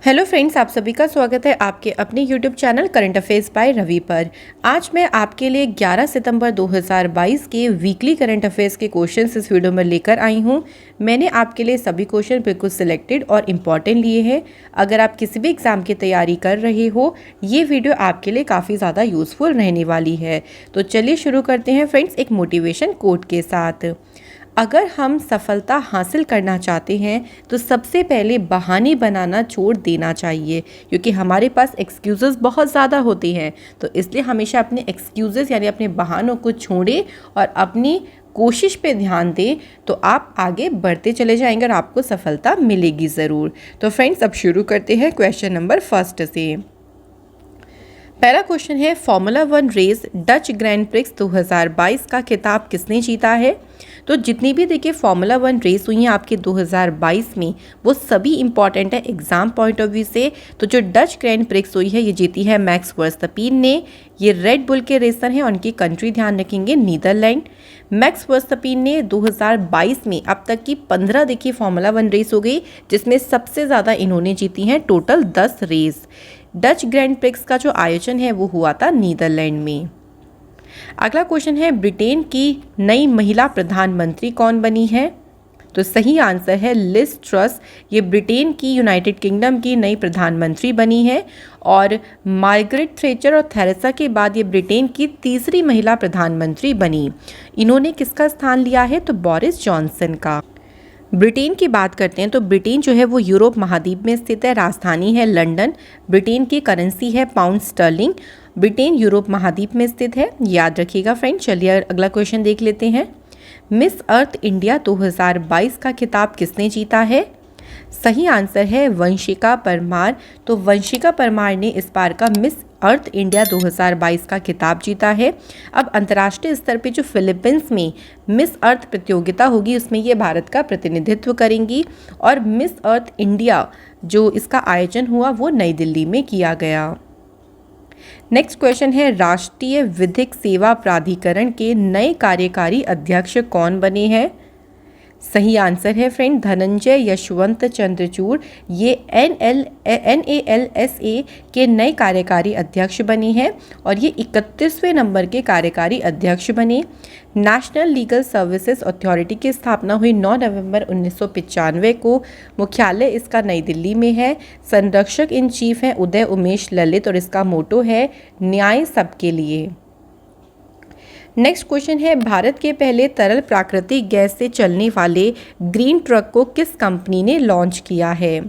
Hello friends, आप सभी का स्वागत है आपके अपने YouTube channel current affairs by Ravi पर। आज मैं आपके लिए 11 सितंबर 2022 के वीकली करंट अफेयर्स के क्वेश्चंस इस वीडियो में लेकर आई हूं। मैंने आपके लिए सभी क्वेश्चन बिल्कुल सिलेक्टेड और इम्पॉर्टेंट लिए हैं। अगर आप किसी भी एग्ज़ाम की तैयारी कर रहे हो, ये वीडियो आपके लिए काफ़ी ज़्यादा यूज़फुल रहने वाली है। तो चलिए शुरू करते हैं फ्रेंड्स एक मोटिवेशन कोट के साथ। अगर हम सफलता हासिल करना चाहते हैं तो सबसे पहले बहाने बनाना छोड़ देना चाहिए, क्योंकि हमारे पास एक्सक्यूज़ेस बहुत ज़्यादा होते हैं। तो इसलिए हमेशा अपने एक्सक्यूज़ेस यानी अपने बहानों को छोड़ें और अपनी कोशिश पे ध्यान दें, तो आप आगे बढ़ते चले जाएंगे और आपको सफलता मिलेगी ज़रूर। तो फ्रेंड्स, अब शुरू करते हैं क्वेश्चन नंबर फर्स्ट से। पहला क्वेश्चन है, formula 1 race Dutch Grand Prix 2022 का खिताब किसने जीता है? तो जितनी भी देखिए फॉर्मूला 1 रेस हुई हैं आपके 2022 में, वो सभी इंपॉर्टेंट है एग्जाम पॉइंट ऑफ व्यू से। तो जो डच ग्रैंड प्रिक्स हुई है, ये जीती है मैक्स वर्स्टैपिन ने। ये रेड बुल के रेसर हैं, उनकी कंट्री ध्यान रखेंगे नीदरलैंड। मैक्स वर्स्टैपिन ने 2022 में अब तक की 15 देखिए फॉर्मूला 1 रेस हो गई, जिसमें सबसे ज़्यादा इन्होंने जीती हैं, total 10 race. Dutch Grand Prix का जो आयोजन है वो हुआ था नीदरलैंड में। अगला क्वेश्चन है, ब्रिटेन की नई महिला प्रधानमंत्री कौन बनी है? तो सही आंसर है लिज ट्रस। ये ब्रिटेन की यूनाइटेड किंगडम की नई प्रधानमंत्री बनी है और मार्गरेट थैचर और थेरेसा के बाद ये ब्रिटेन की तीसरी महिला प्रधानमंत्री बनी। इन्होंने किसका स्थान लिया है? तो बोरिस जॉनसन का। ब्रिटेन की बात करते हैं तो ब्रिटेन जो है वो यूरोप महाद्वीप में स्थित है, राजधानी है लंदन। ब्रिटेन की करेंसी है पाउंड स्टर्लिंग। ब्रिटेन यूरोप महाद्वीप में स्थित है, याद रखिएगा फ्रेंड। चलिए अगला क्वेश्चन देख लेते हैं। मिस अर्थ इंडिया 2022 का खिताब किसने जीता है? सही आंसर है वंशिका परमार। तो वंशिका परमार ने इस बार का मिस अर्थ इंडिया 2022 का खिताब जीता है। अब अंतर्राष्ट्रीय स्तर पे जो फिलीपींस में मिस अर्थ प्रतियोगिता होगी, उसमें ये भारत का प्रतिनिधित्व करेंगी। और मिस अर्थ इंडिया जो इसका आयोजन हुआ वो नई दिल्ली में किया गया। नेक्स्ट क्वेश्चन है, राष्ट्रीय विधिक सेवा प्राधिकरण के नए कार्यकारी अध्यक्ष कौन बने हैं? सही आंसर है फ्रेंड धनंजय यशवंत चंद्रचूड़। ये NALSA के नए कार्यकारी अध्यक्ष बने हैं और ये 31वें नंबर के कार्यकारी अध्यक्ष बने। नेशनल लीगल सर्विसेज अथॉरिटी की स्थापना हुई 9 नवंबर 1995 को। मुख्यालय इसका नई दिल्ली में है। संरक्षक इन चीफ हैं उदय उमेश ललित और इसका मोटो है न्याय सबके लिए। नेक्स्ट क्वेश्चन है, भारत के पहले तरल प्राकृतिक गैस से चलने वाले ग्रीन ट्रक को किस कंपनी ने लॉन्च किया है?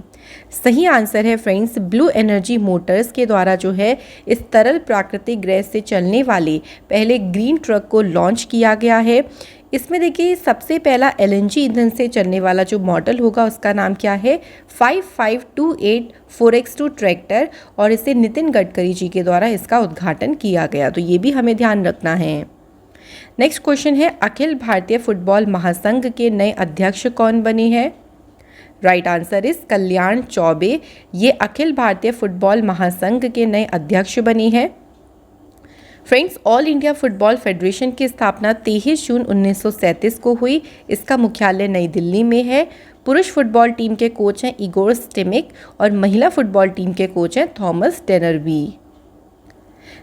सही आंसर है फ्रेंड्स ब्लू एनर्जी मोटर्स के द्वारा जो है इस तरल प्राकृतिक गैस से चलने वाले पहले ग्रीन ट्रक को लॉन्च किया गया है। इसमें देखिए सबसे पहला LNG ईंधन से चलने वाला जो मॉडल होगा उसका नाम क्या है? 5528 4x2 ट्रैक्टर, और इसे नितिन गडकरी जी के द्वारा इसका उद्घाटन किया गया। तो ये भी हमें ध्यान रखना है। नेक्स्ट क्वेश्चन है, अखिल भारतीय फुटबॉल महासंघ के नए अध्यक्ष कौन बने हैं? राइट आंसर इज कल्याण चौबे। ये अखिल भारतीय फुटबॉल महासंघ के नए अध्यक्ष बने हैं। Friends, all India football federation की स्थापना 23 जून 1937 को हुई। इसका मुख्यालय नई दिल्ली में है। पुरुष फुटबॉल टीम के कोच हैं इगोर स्टिमिक और महिला फुटबॉल टीम के कोच हैं थॉमस डेनरबी।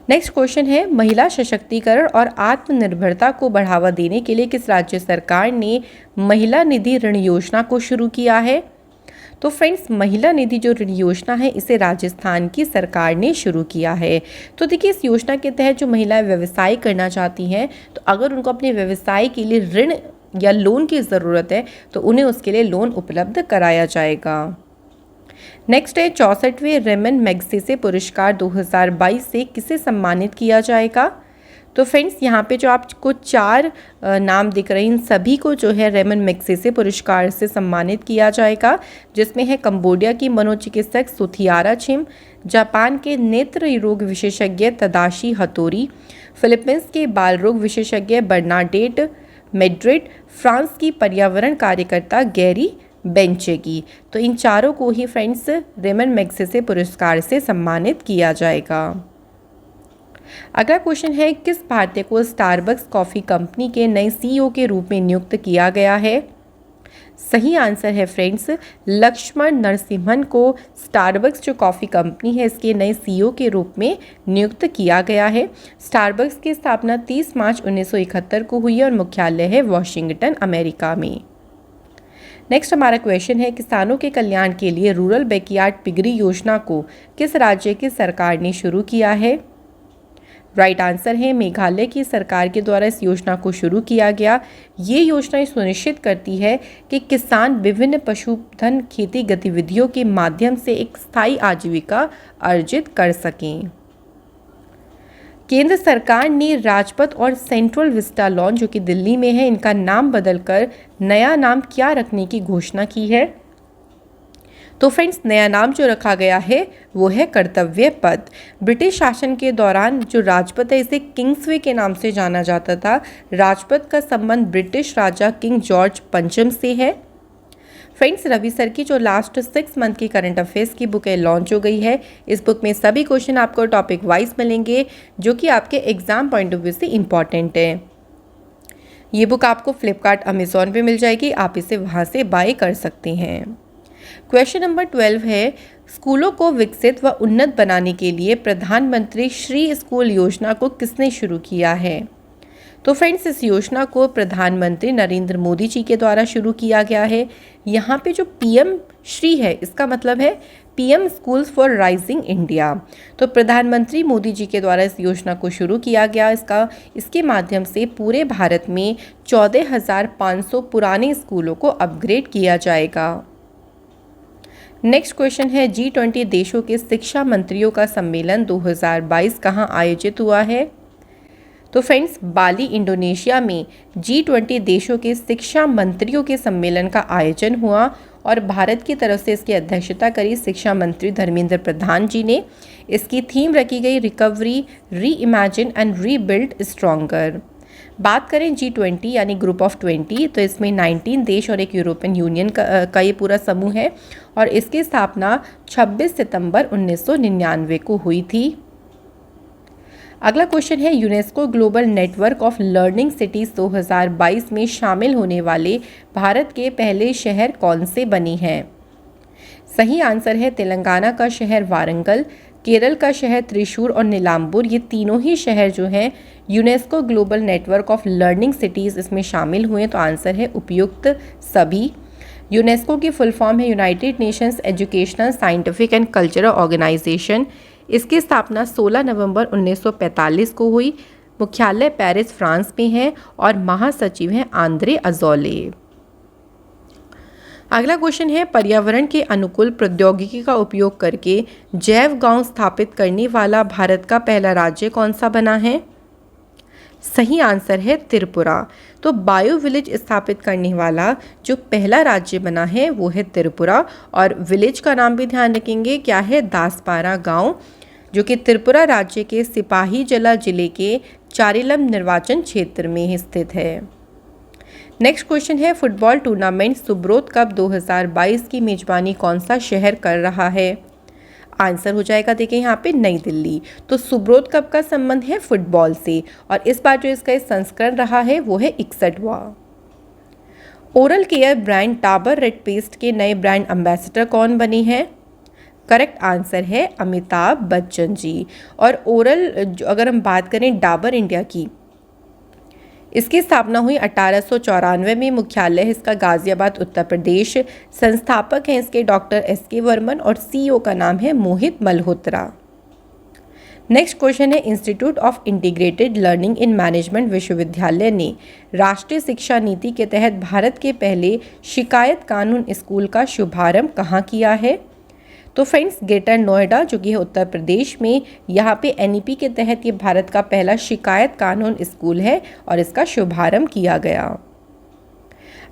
नेक्स्ट क्वेश्चन है, महिला सशक्तिकरण और आत्मनिर्भरता को बढ़ावा देने के लिए किस राज्य सरकार ने महिला निधि ऋण योजना को शुरू किया है? तो फ्रेंड्स, महिला निधि जो ऋण योजना है इसे राजस्थान की सरकार ने शुरू किया है। तो देखिए इस योजना के तहत जो महिलाएं व्यवसाय करना चाहती हैं, तो अगर उनको अपने व्यवसाय के लिए ऋण या लोन की ज़रूरत है तो उन्हें उसके लिए लोन उपलब्ध कराया जाएगा। नेक्स्ट है, 64वें रेमन मैग्सेसे पुरस्कार 2022 से किसे सम्मानित किया जाएगा? तो फ्रेंड्स, यहाँ पे जो आपको 4 नाम दिख रहे हैं, इन सभी को जो है रेमन मैग्सेसे पुरस्कार से सम्मानित किया जाएगा, जिसमें है कंबोडिया की मनोचिकित्सक सुथियारा छिम, जापान के नेत्र रोग विशेषज्ञ तदाशी हतोरी, फिलीपींस के बाल रोग विशेषज्ञ बर्नाडेट मेड्रिड, फ्रांस की पर्यावरण कार्यकर्ता गैरी बेंचेगी। तो इन चारों को ही फ्रेंड्स रेमन मैग्सेसे पुरस्कार से सम्मानित किया जाएगा। अगला क्वेश्चन है, किस भारतीय को स्टारबक्स कॉफ़ी कंपनी के नए CEO के रूप में नियुक्त किया गया है? सही आंसर है फ्रेंड्स, लक्ष्मण नरसिम्हन को स्टारबक्स जो कॉफ़ी कंपनी है इसके नए सीईओ के रूप में नियुक्त किया गया है। स्टारबक्स की स्थापना 30 मार्च 1971 को हुई है और मुख्यालय है वॉशिंगटन, अमेरिका में। नेक्स्ट हमारा क्वेश्चन है, किसानों के कल्याण के लिए रूरल बैकयार्ड पिगरी योजना को किस राज्य की सरकार ने शुरू किया है? राइट आंसर है मेघालय की सरकार के द्वारा इस योजना को शुरू किया गया। ये योजना सुनिश्चित करती है कि किसान विभिन्न पशुधन खेती गतिविधियों के माध्यम से एक स्थायी आजीविका अर्जित कर सकें। केंद्र सरकार ने राजपथ और सेंट्रल विस्टा लॉन जो कि दिल्ली में है, इनका नाम बदलकर नया नाम क्या रखने की घोषणा की है? तो फ्रेंड्स, नया नाम जो रखा गया है वो है कर्तव्य पथ। ब्रिटिश शासन के दौरान जो राजपथ है इसे किंग्सवे के नाम से जाना जाता था। राजपथ का संबंध ब्रिटिश राजा किंग जॉर्ज पंचम से है। फ्रेंड्स, रवि सर की जो लास्ट 6 मंथ की करंट अफेयर्स की बुक है लॉन्च हो गई है। इस बुक में सभी क्वेश्चन आपको टॉपिक वाइज मिलेंगे जो कि आपके एग्जाम पॉइंट ऑफ व्यू से इम्पॉर्टेंट है। ये बुक आपको फ्लिपकार्ट, अमेजोन पे मिल जाएगी, आप इसे वहाँ से बाय कर सकते हैं। क्वेश्चन नंबर 12 है, स्कूलों को विकसित व उन्नत बनाने के लिए प्रधानमंत्री श्री स्कूल योजना को किसने शुरू किया है? तो फ्रेंड्स, इस योजना को प्रधानमंत्री नरेंद्र मोदी जी के द्वारा शुरू किया गया है। यहाँ पे जो पीएम श्री है इसका मतलब है PM schools for rising India. तो प्रधानमंत्री मोदी जी के द्वारा इस योजना को शुरू किया गया। इसके माध्यम से पूरे भारत में 14,500 पुराने स्कूलों को अपग्रेड किया जाएगा। नेक्स्ट क्वेश्चन है, G20 देशों के शिक्षा मंत्रियों का सम्मेलन 2022 कहाँ आयोजित हुआ है? तो फ्रेंड्स, बाली, इंडोनेशिया में G20 देशों के शिक्षा मंत्रियों के सम्मेलन का आयोजन हुआ और भारत की तरफ से इसकी अध्यक्षता करी शिक्षा मंत्री धर्मेंद्र प्रधान जी ने। इसकी थीम रखी गई रिकवरी, री इमेजिन एंड रीबिल्ड स्ट्रॉन्गर। बात करें G20 यानी ग्रुप ऑफ 20, तो इसमें 19 देश और एक यूरोपियन यूनियन का ये पूरा समूह है और इसकी स्थापना 26 सितंबर 1999 को हुई थी। अगला क्वेश्चन है, UNESCO global network of learning cities 2022 में शामिल होने वाले भारत के पहले शहर कौन से बने हैं? सही आंसर है तेलंगाना का शहर वारंगल, केरल का शहर त्रिशूर और नीलांबुर। ये तीनों ही शहर जो हैं UNESCO global network of learning cities इसमें शामिल हुए। तो आंसर है उपयुक्त सभी। यूनेस्को की फुल फॉर्म है United Nations Educational, Scientific and Cultural Organization. इसकी स्थापना 16 नवंबर 1945 को हुई। मुख्यालय पेरिस, फ्रांस में है और महासचिव हैं आंद्रे अजौले। अगला क्वेश्चन है, पर्यावरण के अनुकूल प्रौद्योगिकी का उपयोग करके जैव गांव स्थापित करने वाला भारत का पहला राज्य कौन सा बना है? सही आंसर है त्रिपुरा। तो बायो विलेज स्थापित करने वाला जो पहला राज्य बना है वो है त्रिपुरा और विलेज का नाम भी ध्यान रखेंगे, क्या है? दासपारा गांव, जो कि त्रिपुरा राज्य के सिपाहीजला जिले के चारिलम निर्वाचन क्षेत्र में स्थित है। नेक्स्ट क्वेश्चन है, फुटबॉल टूर्नामेंट सुब्रोत कप 2022 की मेजबानी कौन सा शहर कर रहा है? आंसर हो जाएगा, देखिए यहाँ पे नई दिल्ली। तो सुब्रोत कप का संबंध है फुटबॉल से और इस बार जो इसका संस्करण रहा है वो है 61वां। Oral care brand Dabur red paste के नए ब्रांड एम्बेसडर कौन बने हैं? करेक्ट आंसर है अमिताभ बच्चन जी। और ओरल अगर हम बात करें डाबर इंडिया की, इसकी स्थापना हुई 1894 में। मुख्यालय है इसका गाजियाबाद, उत्तर प्रदेश। संस्थापक हैं इसके डॉक्टर SK वर्मन और CEO का नाम है मोहित मल्होत्रा। नेक्स्ट क्वेश्चन है, institute of integrated learning in management विश्वविद्यालय ने राष्ट्रीय शिक्षा नीति के तहत भारत के पहले शिकायत कानून स्कूल का शुभारंभ कहाँ किया है? तो फ्रेंड्स, ग्रेटर नोएडा जो कि है उत्तर प्रदेश में, यहाँ पे NEP के तहत ये भारत का पहला शिकायत कानून स्कूल है और इसका शुभारंभ किया गया।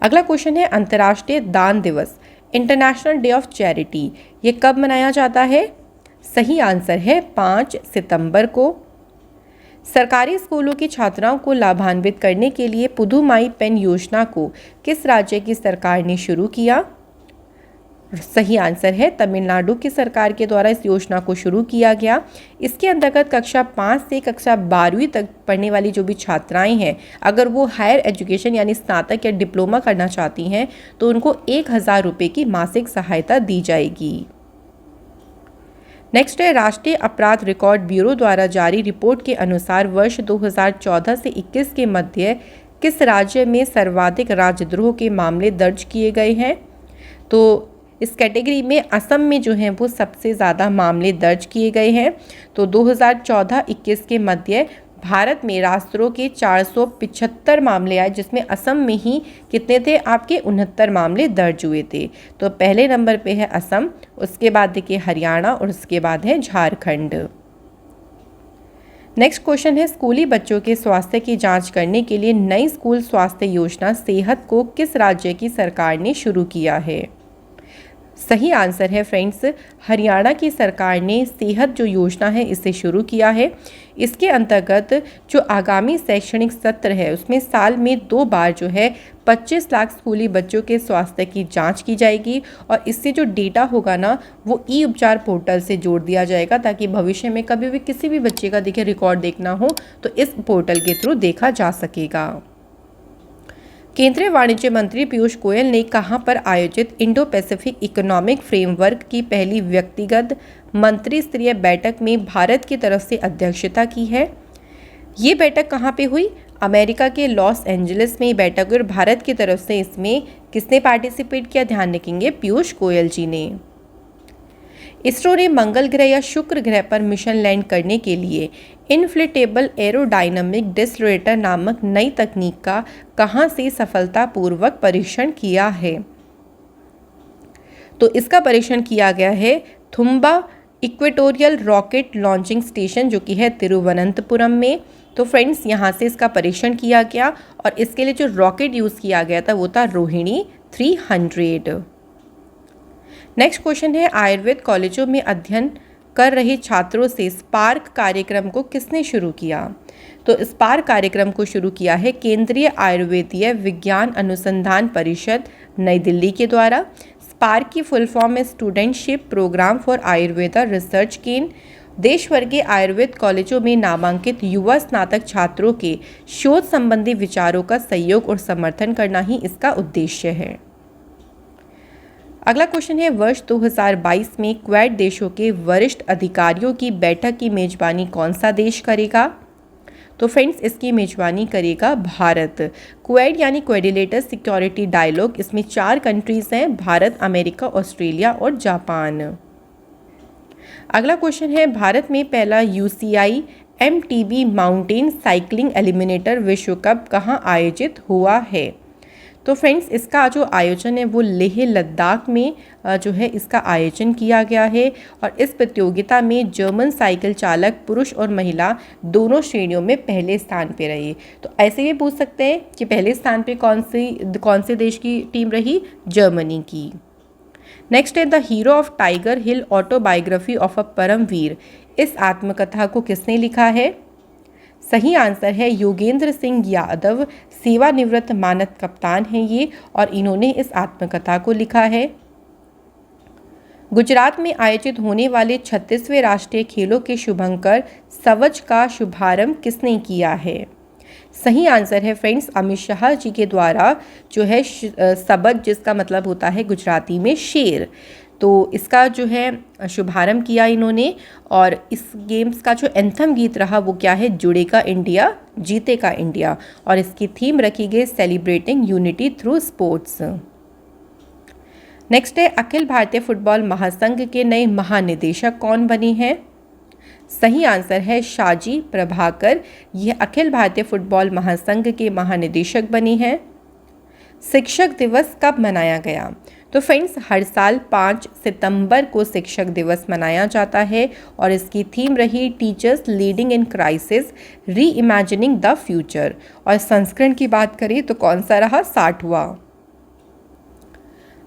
अगला क्वेश्चन है, अंतर्राष्ट्रीय दान दिवस, इंटरनेशनल डे ऑफ चैरिटी, ये कब मनाया जाता है? सही आंसर है 5 सितंबर को। सरकारी स्कूलों की छात्राओं को लाभान्वित करने के लिए पुदुमाई पेन योजना को किस राज्य की सरकार ने शुरू किया? सही आंसर है तमिलनाडु की सरकार के द्वारा इस योजना को शुरू किया गया। इसके अंतर्गत कक्षा 5 से कक्षा 12वीं तक पढ़ने वाली जो भी छात्राएं हैं, अगर वो हायर एजुकेशन यानी स्नातक या डिप्लोमा करना चाहती हैं तो उनको 1000 रुपये की मासिक सहायता दी जाएगी। नेक्स्ट है राष्ट्रीय अपराध रिकॉर्ड ब्यूरो द्वारा जारी रिपोर्ट के अनुसार वर्ष 2014 से 21 के मध्य किस राज्य में सर्वाधिक राजद्रोह के मामले दर्ज किए गए हैं? तो इस कैटेगरी में असम में जो हैं वो सबसे ज़्यादा मामले दर्ज किए गए हैं। तो 2014-21 के मध्य भारत में राजद्रोह के 475 मामले आए, जिसमें असम में ही कितने थे आपके 69 मामले दर्ज हुए थे। तो पहले नंबर पे है असम, उसके बाद देखिए हरियाणा और उसके बाद है झारखंड। नेक्स्ट क्वेश्चन है स्कूली बच्चों के स्वास्थ्य की जांच करने के लिए नई स्कूल स्वास्थ्य योजना सेहत को किस राज्य की सरकार ने शुरू किया है? सही आंसर है फ्रेंड्स हरियाणा की सरकार ने सेहत जो योजना है इसे शुरू किया है। इसके अंतर्गत जो आगामी शैक्षणिक सत्र है उसमें साल में 2 बार जो है 25 लाख स्कूली बच्चों के स्वास्थ्य की जांच की जाएगी और इससे जो डेटा होगा ना वो ई उपचार पोर्टल से जोड़ दिया जाएगा, ताकि भविष्य में कभी भी किसी भी बच्चे का देखिए रिकॉर्ड देखना हो तो इस पोर्टल के थ्रू देखा जा सकेगा। केंद्रीय वाणिज्य मंत्री पीयूष गोयल ने कहां पर आयोजित इंडो पैसिफिक इकोनॉमिक फ्रेमवर्क की पहली व्यक्तिगत मंत्री स्तरीय बैठक में भारत की तरफ से अध्यक्षता की है? ये बैठक कहां पे हुई? अमेरिका के लॉस एंजलिस में बैठक हुई और भारत की तरफ से इसमें किसने पार्टिसिपेट किया? ध्यान रखेंगे पीयूष गोयल जी ने। इसरो ने मंगल ग्रह या शुक्र ग्रह पर मिशन लैंड करने के लिए इन्फ्लेटेबल एरोडायनामिक डिसलेटर नामक नई तकनीक का कहां से सफलतापूर्वक परीक्षण किया है? तो इसका परीक्षण किया गया है Thumba equatorial rocket launching station जो कि है तिरुवनंतपुरम में। तो फ्रेंड्स यहाँ से इसका परीक्षण किया गया और इसके लिए जो रॉकेट यूज़ किया गया था वो था रोहिणी 300। नेक्स्ट क्वेश्चन है आयुर्वेद कॉलेजों में अध्ययन कर रहे छात्रों से स्पार्क कार्यक्रम को किसने शुरू किया? तो स्पार्क कार्यक्रम को शुरू किया है केंद्रीय आयुर्वेदीय विज्ञान अनुसंधान परिषद नई दिल्ली के द्वारा। स्पार्क की फुल फॉर्म है studentship program for Ayurveda research ken. देश भर के आयुर्वेद कॉलेजों में नामांकित युवा स्नातक छात्रों के शोध संबंधी विचारों का सहयोग और समर्थन करना ही इसका उद्देश्य है। अगला क्वेश्चन है वर्ष 2022 में क्वेड देशों के वरिष्ठ अधिकारियों की बैठक की मेजबानी कौन सा देश करेगा? तो फ्रेंड्स इसकी मेजबानी करेगा भारत। क्वेड यानी क्वेडिलेटर सिक्योरिटी डायलॉग, इसमें 4 कंट्रीज हैं भारत, अमेरिका, ऑस्ट्रेलिया और जापान। अगला क्वेश्चन है भारत में पहला UCI MTB mountain cycling eliminator विश्व कप कहाँ आयोजित हुआ है? तो फ्रेंड्स इसका जो आयोजन है वो लेह लद्दाख में जो है इसका आयोजन किया गया है और इस प्रतियोगिता में जर्मन साइकिल चालक पुरुष और महिला दोनों श्रेणियों में पहले स्थान पे रही। तो ऐसे भी पूछ सकते हैं कि पहले स्थान पे कौन से देश की टीम रही? जर्मनी की। नेक्स्ट है the hero of Tiger Hill autobiography of a Param Vir, इस आत्मकथा को किसने लिखा है? सही आंसर है योगेंद्र सिंह यादव, सेवानिवृत्त मानद कप्तान हैं ये और इन्होंने इस आत्मकथा को लिखा है। गुजरात में आयोजित होने वाले 36वें राष्ट्रीय खेलों के शुभंकर सवज का शुभारंभ किसने किया है? सही आंसर है फ्रेंड्स अमित शाह जी के द्वारा जो है सबज, जिसका मतलब होता है गुजराती में शेर, तो इसका जो है शुभारंभ किया इन्होंने। और इस गेम्स का जो एंथम गीत रहा वो क्या है? जुड़ेगा इंडिया जीतेगा इंडिया, और इसकी थीम रखी गई celebrating unity through sports. Next है अखिल भारतीय फुटबॉल महासंघ के नए महानिदेशक कौन बने हैं? सही आंसर है शाजी प्रभाकर, यह अखिल भारतीय फुटबॉल महासंघ के महानिदेशक बने हैं। शिक्षक दिवस कब मनाया गया? तो फ्रेंड्स हर साल 5 सितंबर को शिक्षक दिवस मनाया जाता है और इसकी थीम रही टीचर्स लीडिंग इन क्राइसिस री इमेजिनिंग द फ्यूचर। और संस्करण की बात करें तो कौन सा रहा? 60वां।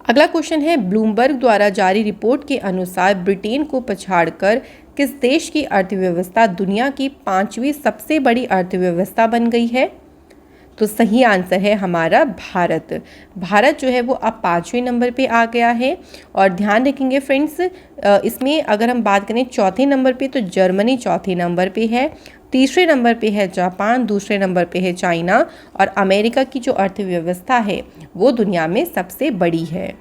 अगला क्वेश्चन है ब्लूमबर्ग द्वारा जारी रिपोर्ट के अनुसार ब्रिटेन को पछाड़कर किस देश की अर्थव्यवस्था दुनिया की 5वीं सबसे बड़ी अर्थव्यवस्था बन गई है? तो सही आंसर है हमारा भारत। भारत जो है वो अब 5वें नंबर पे आ गया है। और ध्यान रखेंगे फ्रेंड्स, इसमें अगर हम बात करें चौथे नंबर पे तो जर्मनी चौथे नंबर पे है, तीसरे नंबर पे है जापान, दूसरे नंबर पे है चाइना, और अमेरिका की जो अर्थव्यवस्था है वो दुनिया में सबसे बड़ी है।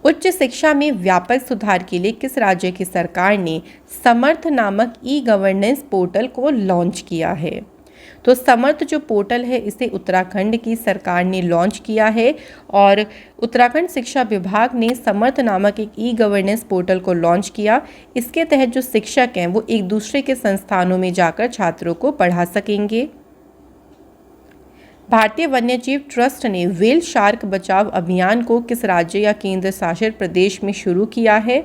उच्च शिक्षा में व्यापक सुधार के लिए किस राज्य की सरकार ने समर्थ नामक ई गवर्नेंस पोर्टल को लॉन्च किया है? तो समर्थ जो पोर्टल है इसे उत्तराखंड की सरकार ने लॉन्च किया है, और उत्तराखंड शिक्षा विभाग ने समर्थ नामक एक ई गवर्नेंस पोर्टल को लॉन्च किया। इसके तहत जो शिक्षक हैं वो एक दूसरे के संस्थानों में जाकर छात्रों को पढ़ा सकेंगे। भारतीय वन्यजीव ट्रस्ट ने व्हेल शार्क बचाव अभियान को किस राज्य या केंद्र शासित प्रदेश में शुरू किया है?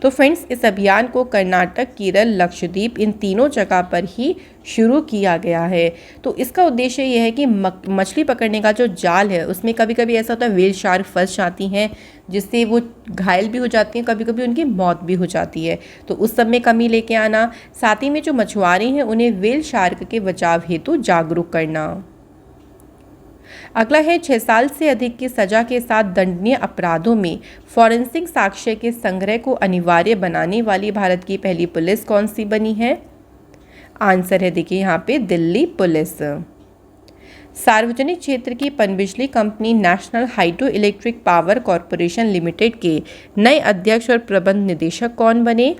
तो फ्रेंड्स, इस अभियान को कर्नाटक, केरल, लक्षद्वीप इन तीनों जगह पर ही शुरू किया गया है। तो इसका उद्देश्य यह है कि मछली पकड़ने का जो जाल है उसमें कभी कभी ऐसा होता है व्हेल शार्क फंस जाती हैं, जिससे वो घायल भी हो जाती हैं, कभी कभी उनकी मौत भी हो जाती है। तो उस सब में कमी लेके आना, साथ ही में जो मछुआरे हैं उन्हें व्हेल शार्क के बचाव हेतु जागरूक करना। अगला है 6 साल से अधिक की सजा के साथ दंडनीय अपराधों में फॉरेंसिक साक्ष्य के संग्रह को अनिवार्य बनाने वाली भारत की पहली पुलिस कौन सी बनी है? आंसर है देखिए यहाँ पे दिल्ली पुलिस। सार्वजनिक क्षेत्र की पनबिजली company national hydro electric power corporation limited के नए अध्यक्ष और प्रबंध निदेशक कौन बने?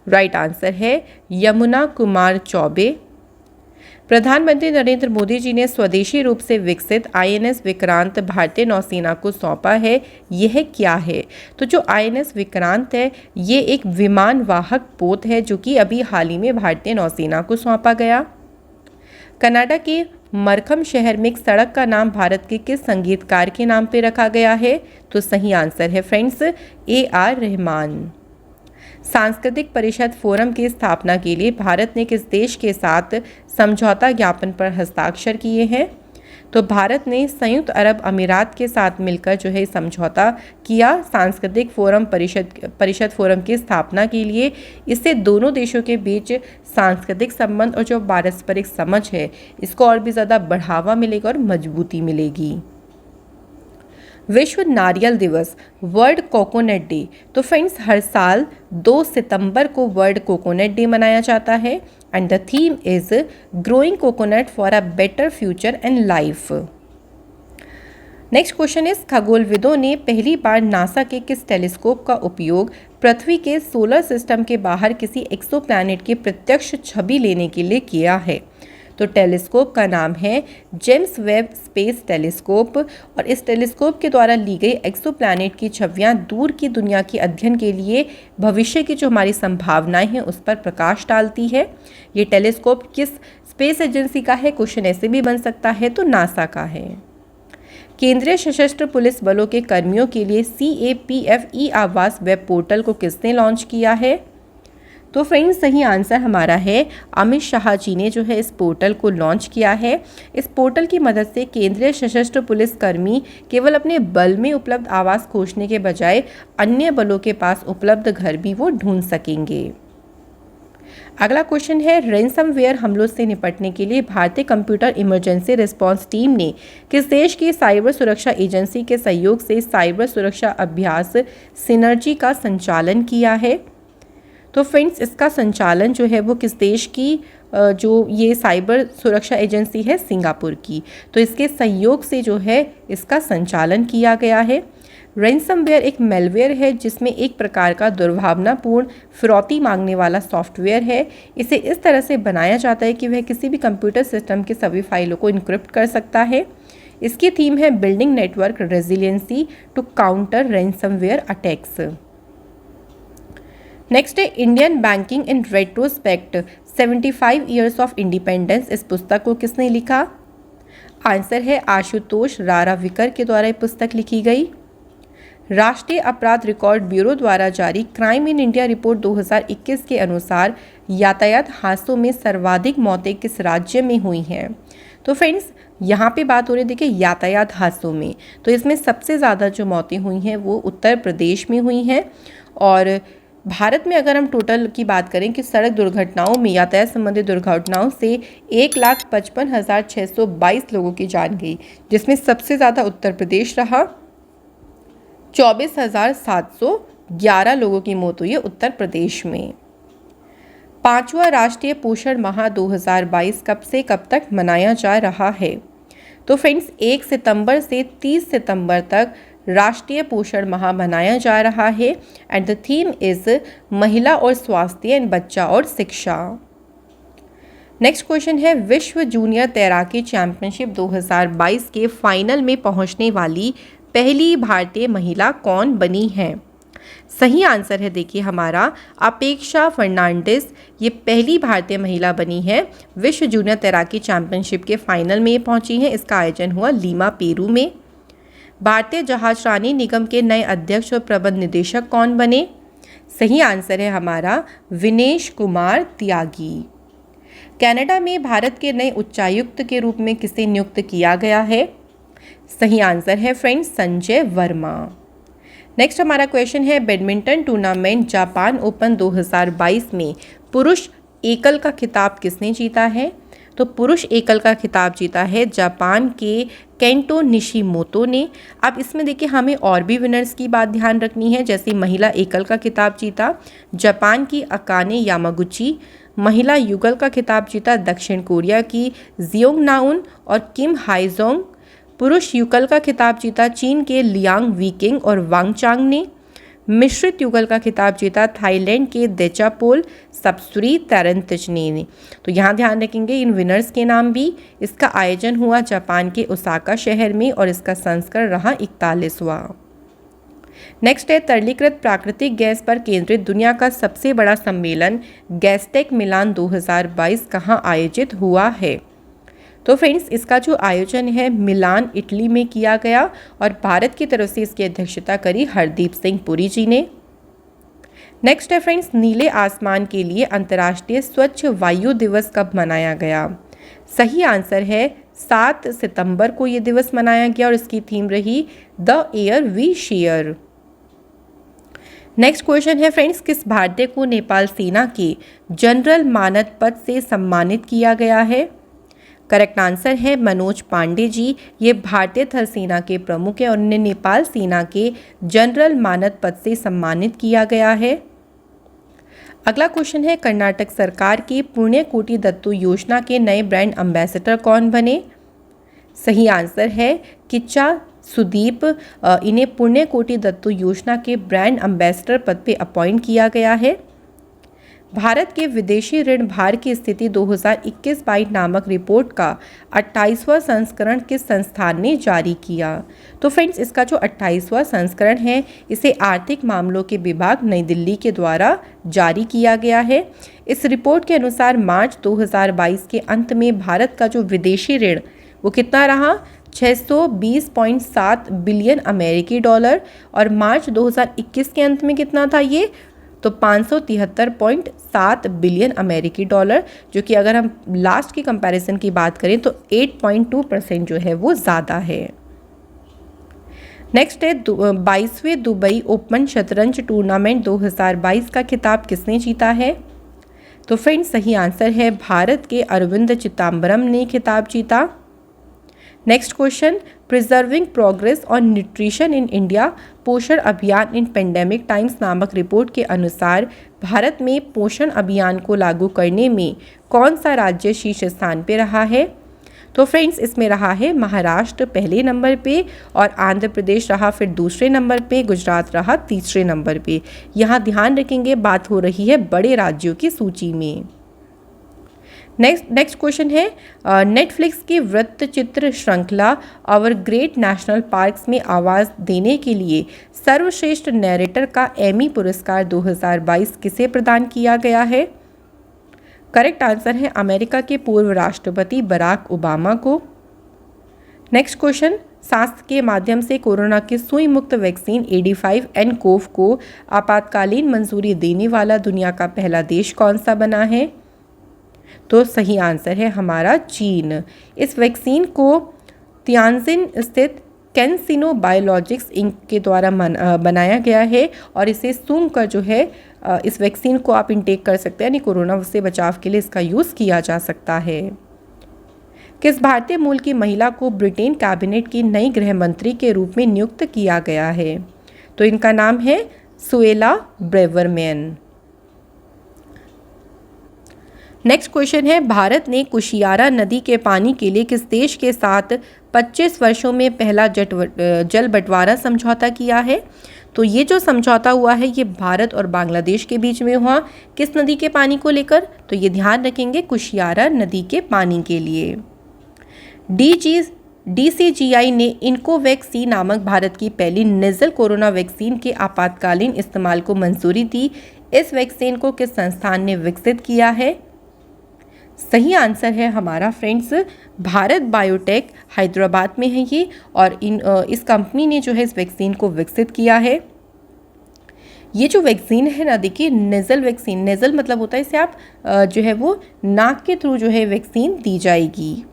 राइट आंसर है यमुना कुमार चौबे। प्रधानमंत्री नरेंद्र मोदी जी ने स्वदेशी रूप से विकसित आईएनएस विक्रांत भारतीय नौसेना को सौंपा है। यह क्या है? तो जो आईएनएस विक्रांत है ये एक विमान वाहक पोत है जो कि अभी हाल ही में भारतीय नौसेना को सौंपा गया। कनाडा के मरखम शहर में एक सड़क का नाम भारत के किस संगीतकार के नाम पे रखा गया है? तो सही आंसर है फ्रेंड्स AR रहमान। सांस्कृतिक परिषद फोरम की स्थापना के लिए भारत ने किस देश के साथ समझौता ज्ञापन पर हस्ताक्षर किए हैं? तो भारत ने संयुक्त अरब अमीरात के साथ मिलकर जो है समझौता किया सांस्कृतिक परिषद फोरम की स्थापना के लिए। इससे दोनों देशों के बीच सांस्कृतिक संबंध और जो पारस्परिक समझ है इसको और भी ज़्यादा बढ़ावा मिलेगा और मजबूती मिलेगी। विश्व नारियल दिवस, वर्ल्ड कोकोनट डे। तो फ्रेंड्स, हर साल 2 सितंबर को वर्ल्ड कोकोनट डे मनाया जाता है and the theme is growing coconut for a better future and life. Next question is खगोलविदों ने पहली बार नासा के किस टेलीस्कोप का उपयोग पृथ्वी के सोलर सिस्टम के बाहर किसी एक्सोप्लैनेट की प्रत्यक्ष छवि लेने के लिए किया है? तो टेलीस्कोप का नाम है जेम्स वेब स्पेस टेलीस्कोप, और इस टेलीस्कोप के द्वारा ली गई एक्सोप्लैनेट की छवियां दूर की दुनिया के अध्ययन के लिए भविष्य की जो हमारी संभावनाएं हैं उस पर प्रकाश डालती है। ये टेलीस्कोप किस स्पेस एजेंसी का है? क्वेश्चन ऐसे भी बन सकता है, तो नासा का है। केंद्रीय सशस्त्र पुलिस बलों के कर्मियों के लिए CAPF ई आवास वेब पोर्टल को किसने लॉन्च किया है? तो फ्रेंड्स, सही आंसर हमारा है अमित शाह जी ने जो है इस पोर्टल को लॉन्च किया है। इस पोर्टल की मदद से केंद्रीय सशस्त्र पुलिस कर्मी केवल अपने बल में उपलब्ध आवास खोजने के बजाय अन्य बलों के पास उपलब्ध घर भी वो ढूंढ सकेंगे। अगला क्वेश्चन है रैनसमवेयर हमलों से निपटने के लिए भारतीय कंप्यूटर इमरजेंसी रिस्पांस टीम ने किस देश की साइबर सुरक्षा एजेंसी के सहयोग से साइबर सुरक्षा अभ्यास सिनर्जी का संचालन किया है? तो फ्रेंड्स, इसका संचालन जो है वो किस देश की जो ये साइबर सुरक्षा एजेंसी है सिंगापुर की, तो इसके सहयोग से जो है इसका संचालन किया गया है। रैनसमवेयर एक मेलवेयर है जिसमें एक प्रकार का दुर्भावनापूर्ण फिरौती मांगने वाला सॉफ्टवेयर है। इसे इस तरह से बनाया जाता है कि वह किसी भी कंप्यूटर सिस्टम की सभी फाइलों को इनक्रिप्ट कर सकता है। इसकी थीम है building network resiliency to counter ransomware attacks. Next है Indian banking in retrospect 75 years of independence. इस पुस्तक को किसने लिखा? आंसर है आशुतोष राराविकर के द्वारा ये पुस्तक लिखी गई। राष्ट्रीय अपराध रिकॉर्ड ब्यूरो द्वारा जारी क्राइम इन इंडिया रिपोर्ट 2021 के अनुसार यातायात हादसों में सर्वाधिक मौतें किस राज्य में हुई हैं? तो फ्रेंड्स, यहाँ पे बात हो रही है देखिए यातायात हादसों में, तो इसमें सबसे ज़्यादा जो मौतें हुई हैं वो उत्तर प्रदेश में हुई हैं। और भारत में अगर हम टोटल की बात करें कि सड़क दुर्घटनाओं में यातायात संबंधी दुर्घटनाओं से 1,55,622 लोगों की जान गई, जिसमें सबसे ज़्यादा उत्तर प्रदेश रहा। 24,711 लोगों की मौत हुई है उत्तर प्रदेश में। 5वां राष्ट्रीय पोषण माह 2022 कब से कब तक मनाया जा रहा है? तो फ्रेंड्स 1 सितंबर से 30 सितंबर तक राष्ट्रीय पोषण माह मनाया जा रहा है एंड द थीम इज महिला और स्वास्थ्य एंड बच्चा और शिक्षा। नेक्स्ट क्वेश्चन है, विश्व जूनियर तैराकी चैंपियनशिप 2022 के फाइनल में पहुंचने वाली पहली भारतीय महिला कौन बनी है? सही आंसर है देखिए हमारा अपेक्षा फर्नांडिस। ये पहली भारतीय महिला बनी है, विश्व जूनियर तैराकी चैंपियनशिप के फाइनल में पहुंची हैं। इसका आयोजन हुआ लीमा पेरू में। भारतीय जहाजरानी निगम के नए अध्यक्ष और प्रबंध निदेशक कौन बने? सही आंसर है हमारा विनेश कुमार त्यागी। कनाडा में भारत के नए उच्चायुक्त के रूप में किसे नियुक्त किया गया है? सही आंसर है फ्रेंड्स संजय वर्मा। नेक्स्ट हमारा क्वेश्चन है, बैडमिंटन टूर्नामेंट जापान ओपन 2022 में पुरुष एकल का खिताब किसने जीता है? तो पुरुष एकल का खिताब जीता है जापान के केंटो निशिमोतो ने। अब इसमें देखिए हमें और भी विनर्स की बात ध्यान रखनी है, जैसे महिला एकल का खिताब जीता जापान की अकाने यामागुची, महिला युगल का खिताब जीता दक्षिण कोरिया की जियोंग नाउन और किम हाइजोंग, पुरुष युगल का खिताब जीता चीन के लियांग वीकिंग और वांगचांग ने, मिश्रित युगल का खिताब जीता थाईलैंड के देचापोल सबसुरी तैरनतचने ने। तो यहाँ ध्यान रखेंगे इन विनर्स के नाम भी। इसका आयोजन हुआ जापान के ओसाका शहर में और इसका संस्करण रहा 41वां। नेक्स्ट है, तरलीकृत प्राकृतिक गैस पर केंद्रित दुनिया का सबसे बड़ा सम्मेलन गैसटेक मिलान 2022 कहाँ आयोजित हुआ है? तो फ्रेंड्स इसका जो आयोजन है मिलान इटली में किया गया और भारत की तरफ से इसकी अध्यक्षता करी हरदीप सिंह पुरी जी ने। नेक्स्ट है फ्रेंड्स, नीले आसमान के लिए अंतर्राष्ट्रीय स्वच्छ वायु दिवस कब मनाया गया? सही आंसर है 7 सितंबर को ये दिवस मनाया गया और इसकी थीम रही the air we share. Next question है फ्रेंड्स, किस भारतीय को नेपाल सेना के जनरल मानद पद से सम्मानित किया गया है? करेक्ट आंसर है मनोज पांडे जी। ये भारतीय थल सेना के प्रमुख हैं और उन्हें नेपाल सेना के जनरल मानद पद से सम्मानित किया गया है। अगला क्वेश्चन है, कर्नाटक सरकार की पुण्यकोटि दत्तू योजना के नए ब्रांड एम्बेसडर कौन बने? सही आंसर है किच्चा सुदीप। इन्हें पुण्यकोटि दत्तू योजना के ब्रांड एम्बेसडर पद पे अपॉइंट किया गया है। भारत के विदेशी ऋण भार की स्थिति 2021-22 नामक रिपोर्ट का 28वां संस्करण किस संस्थान ने जारी किया? तो फ्रेंड्स इसका जो 28वां संस्करण है इसे आर्थिक मामलों के विभाग नई दिल्ली के द्वारा जारी किया गया है। इस रिपोर्ट के अनुसार मार्च 2022 के अंत में भारत का जो विदेशी ऋण वो कितना रहा? 620.7 बिलियन अमेरिकी डॉलर और मार्च 2021 के अंत में कितना था ये? तो 573.7 बिलियन अमेरिकी डॉलर, जो कि अगर हम लास्ट की कंपैरिजन की बात करें तो 8.2% जो है वो ज़्यादा है। नेक्स्ट है 22वें दुबई ओपन शतरंज टूर्नामेंट 2022 का खिताब किसने जीता है? तो फ्रेंड्स सही आंसर है भारत के अरविंद चिदम्बरम ने खिताब जीता। Next question, preserving progress on nutrition in India पोषण अभियान इन पेंडेमिक टाइम्स नामक रिपोर्ट के अनुसार भारत में पोषण अभियान को लागू करने में कौन सा राज्य शीर्ष स्थान पे रहा है? तो फ्रेंड्स इसमें रहा है महाराष्ट्र पहले नंबर पे और आंध्र प्रदेश रहा फिर दूसरे नंबर पे, गुजरात रहा तीसरे नंबर पे। यहाँ ध्यान रखेंगे बात हो रही है बड़े राज्यों की सूची में। नेक्स्ट क्वेश्चन है, नेटफ्लिक्स की वृत्तचित्र श्रृंखला आवर ग्रेट नेशनल पार्क्स में आवाज़ देने के लिए सर्वश्रेष्ठ नैरेटर का एमी पुरस्कार 2022 किसे प्रदान किया गया है? करेक्ट आंसर है अमेरिका के पूर्व राष्ट्रपति बराक ओबामा को। नेक्स्ट क्वेश्चन, स्वास्थ्य के माध्यम से कोरोना की सुई मुक्त वैक्सीन AD5-nCoV को आपातकालीन मंजूरी देने वाला दुनिया का पहला देश कौन सा बना है? तो सही आंसर है हमारा चीन। इस वैक्सीन को तियानजिन स्थित कैंसिनो बायोलॉजिक्स इंक के द्वारा बनाया गया है और इसे सूंघ कर जो है इस वैक्सीन को आप इनटेक कर सकते हैं, यानी कोरोना से बचाव के लिए इसका यूज़ किया जा सकता है। किस भारतीय मूल की महिला को ब्रिटेन कैबिनेट की नई गृह मंत्री के रूप में नियुक्त किया गया है? तो इनका नाम है सुएला ब्रेवरमैन। नेक्स्ट क्वेश्चन है, भारत ने कुशियारा नदी के पानी के लिए किस देश के साथ 25 वर्षों में पहला जल बंटवारा समझौता किया है? तो ये जो समझौता हुआ है ये भारत और बांग्लादेश के बीच में हुआ। किस नदी के पानी को लेकर? तो ये ध्यान रखेंगे, कुशियारा नदी के पानी के लिए। DCGI ने इनकोवैक्सी नामक भारत की पहली नेज़ल कोरोना वैक्सीन के आपातकालीन इस्तेमाल को मंजूरी दी। इस वैक्सीन को किस संस्थान ने विकसित किया है? सही आंसर है हमारा फ्रेंड्स भारत बायोटेक, हैदराबाद में है ये, और इस कंपनी ने जो है इस वैक्सीन को विकसित किया है। ये जो वैक्सीन है ना, देखिए नेज़ल वैक्सीन, नेज़ल मतलब होता है इसे आप जो है वो नाक के थ्रू जो है वैक्सीन दी जाएगी।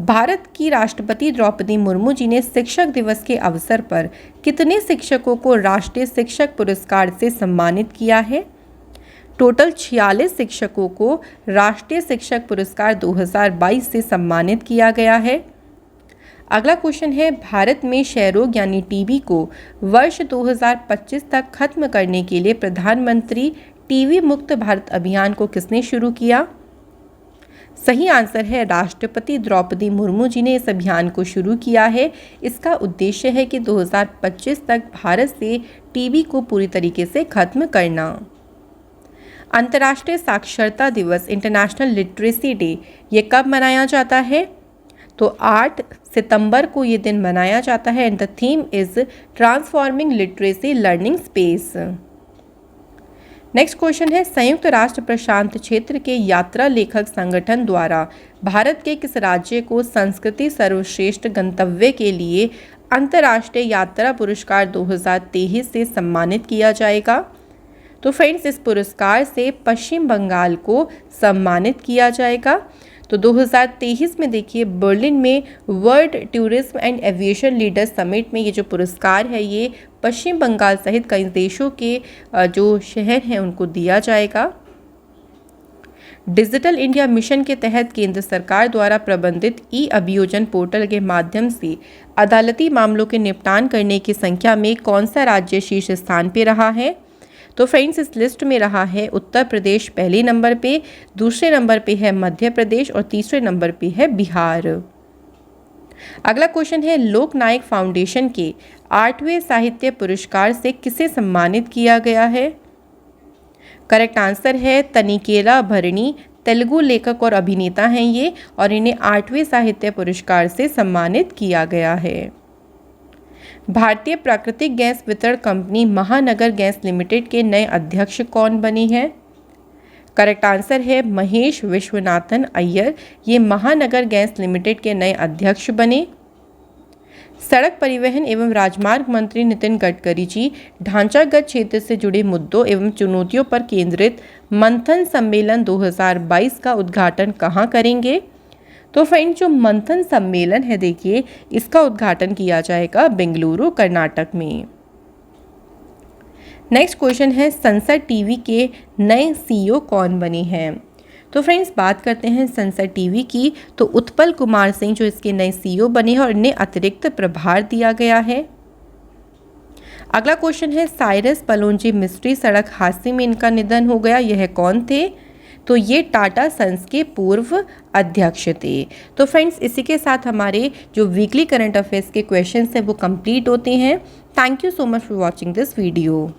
भारत की राष्ट्रपति द्रौपदी मुर्मू जी ने शिक्षक दिवस के अवसर पर कितने शिक्षकों को राष्ट्रीय शिक्षक पुरस्कार से सम्मानित किया है? टोटल 46 शिक्षकों को राष्ट्रीय शिक्षक पुरस्कार 2022 से सम्मानित किया गया है। अगला क्वेश्चन है, भारत में क्षय रोग यानी टीबी को वर्ष 2025 तक खत्म करने के लिए प्रधानमंत्री टीबी मुक्त भारत अभियान को किसने शुरू किया? सही आंसर है राष्ट्रपति द्रौपदी मुर्मू जी ने इस अभियान को शुरू किया है। इसका उद्देश्य है कि 2025 तक भारत से टीबी को पूरी तरीके से खत्म करना। अंतर्राष्ट्रीय साक्षरता दिवस, इंटरनेशनल लिटरेसी डे, ये कब मनाया जाता है? तो 8 सितंबर को ये दिन मनाया जाता है। And the theme is transforming literacy learning space. Next question है, संयुक्त राष्ट्र प्रशांत क्षेत्र के यात्रा लेखक संगठन द्वारा भारत के किस राज्य को संस्कृति सर्वश्रेष्ठ गंतव्य के लिए अंतर्राष्ट्रीय यात्रा पुरस्कार 2023 से सम्मानित किया जाएगा? तो फ्रेंड्स, इस पुरस्कार से पश्चिम बंगाल को सम्मानित किया जाएगा। तो 2023 में देखिए बर्लिन में world tourism and aviation leader summit में ये जो पुरस्कार है ये पश्चिम बंगाल सहित कई देशों के जो शहर हैं उनको दिया जाएगा। डिजिटल इंडिया मिशन के तहत केंद्र सरकार द्वारा प्रबंधित ई अभियोजन पोर्टल के माध्यम से अदालती मामलों के निपटान करने की संख्या में कौन सा राज्य शीर्ष स्थान पर रहा है? तो फ्रेंड्स, इस लिस्ट में रहा है उत्तर प्रदेश पहले नंबर पे, दूसरे नंबर पे है मध्य प्रदेश और तीसरे नंबर पे है बिहार। अगला क्वेश्चन है, लोकनायक फाउंडेशन के 8वें साहित्य पुरस्कार से किसे सम्मानित किया गया है? करेक्ट आंसर है तनिकेला भरणी, तेलुगु लेखक और अभिनेता हैं ये, और इन्हें 8वें साहित्य पुरस्कार से सम्मानित किया गया है। भारतीय प्राकृतिक गैस वितरण कंपनी महानगर गैस लिमिटेड के नए अध्यक्ष कौन बने हैं? करेक्ट आंसर है महेश विश्वनाथन अय्यर, ये महानगर गैस लिमिटेड के नए अध्यक्ष बने। सड़क परिवहन एवं राजमार्ग मंत्री नितिन गडकरी जी ढांचागत क्षेत्र से जुड़े मुद्दों एवं चुनौतियों पर केंद्रित मंथन सम्मेलन 2022 का उद्घाटन कहाँ करेंगे? तो फ्रेंड, जो मंथन सम्मेलन है देखिए इसका उद्घाटन किया जाएगा बेंगलुरु कर्नाटक में। नेक्स्ट क्वेश्चन है, संसद टीवी के नए सीईओ कौन बने हैं? तो फ्रेंड्स, बात करते हैं संसद टीवी की, तो उत्पल कुमार सिंह जो इसके नए सीईओ बने हैं और इन्हें अतिरिक्त प्रभार दिया गया है। अगला क्वेश्चन है, साइरस पलोंजी मिस्ट्री सड़क हादसे में इनका निधन हो गया, यह कौन थे? तो ये टाटा सन्स के पूर्व अध्यक्ष थे। तो फ्रेंड्स, इसी के साथ हमारे जो वीकली करंट अफेयर्स के क्वेश्चंस हैं वो कंप्लीट होते हैं। Thank you so much for watching this video.